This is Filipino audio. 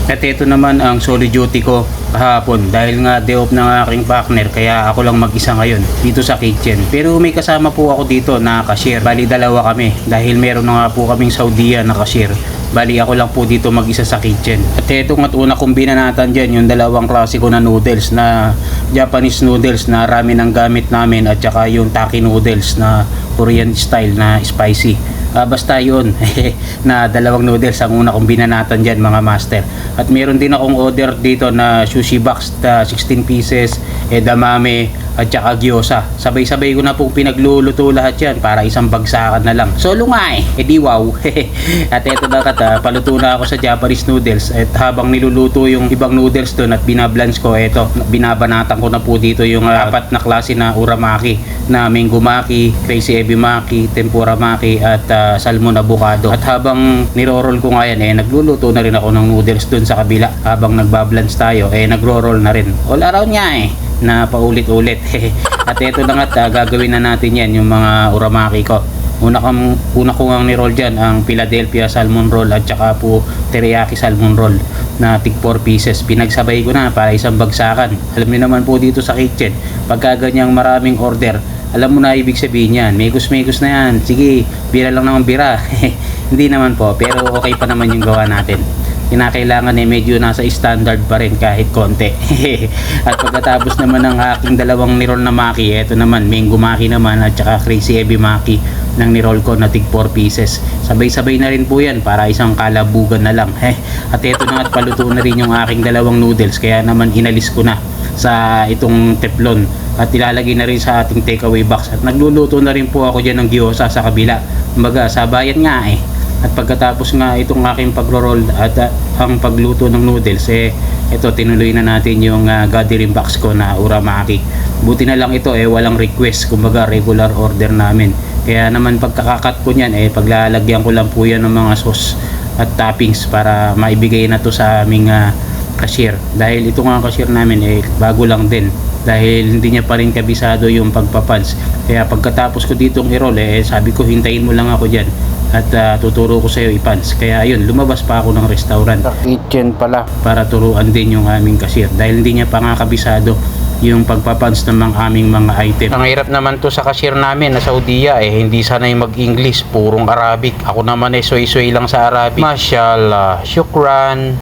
At ito naman ang solo duty ko kahapon dahil nga day off ng aking partner, kaya ako lang mag-isa ngayon dito sa kitchen. Pero may kasama po ako dito na cashier. Bali dalawa kami dahil meron na nga po kaming Saudiya na cashier. Bali ako lang po dito mag-isa sa kitchen. At ito nga una kong binanatan dyan yung dalawang klase ko na noodles, na Japanese noodles na rami ng gamit namin, at saka yung Taki noodles na Korean style na spicy. Basta yun na dalawang noodles ang una kong binanatan dyan mga master. At meron din akong order dito na sushi box, 16 pieces, edamame at saka gyoza. Sabay-sabay ko na pong pinagluluto lahat yan para isang bagsakan na lang. Solo nga edi wow. At eto na paluto na ako sa Japanese noodles. At habang niluluto yung ibang noodles doon at binablance ko, eto binabanatan ko na po dito yung apat na klase na uramaki, na mango maki, crazy ebi maki, tempura maki at salmon avocado. At habang niroroll ko nga yan, nagluluto na rin ako ng noodles doon sa kabila. Habang nagbablance tayo, nagro-roll na rin. All around nga na paulit-ulit. At ito na nga, gagawin na natin yan, yung mga uramaki ko. Una ko ang niroll dyan ang Philadelphia salmon roll at saka po teriyaki salmon roll na tig 4 pieces. Pinagsabay ko na para isang bagsakan. Alam niyo naman po dito sa kitchen, pagka ganyang maraming order, alam mo na ibig sabihin yan, megos-megos na yan, sige, bira lang naman bira. Hindi naman po, pero okay pa naman yung gawa natin. Kinakailangan medyo nasa standard pa rin kahit konti. At pagkatapos naman ng aking dalawang niroll na maki, eto naman mango maki naman at saka crazy ebi maki ng niroll ko na tig 4 pieces. Sabay-sabay na rin po yan para isang kalabugan na lang. At eto na at paluto na rin yung aking dalawang noodles, kaya naman inalis ko na sa itong teflon at ilalagay na rin sa ating takeaway box. At nagluluto na rin po ako dyan ng gyoza sa kabila. Kumbaga sabayan nga At pagkatapos nga itong aking pagro-roll at ang pagluto ng noodles, ito tinuloy na natin yung gathering box ko na uramaki. Buti na lang ito walang request, kumbaga regular order namin. Kaya naman pagkakakat ko niyan paglalagyan ko lang po yan ng mga sauce at toppings para maibigay na to sa aming cashier. Dahil ito nga cashier namin bago lang din, dahil hindi niya pa rin kabisado yung pagpapads. Kaya pagkatapos ko ditong i-roll sabi ko hintayin mo lang ako dyan at tuturo ko sa iyo ipans. Kaya ayun, lumabas pa ako ng restaurant sa kitchen pala para turuan din yung aming cashier, dahil hindi niya pa nga kabisado yung pagpapans ng mga aming mga item. Ang hirap naman to sa cashier namin na Saudiya, hindi sanay mag-English, purong Arabic. Ako naman soy-soy lang sa Arabic. Mashallah, syukran.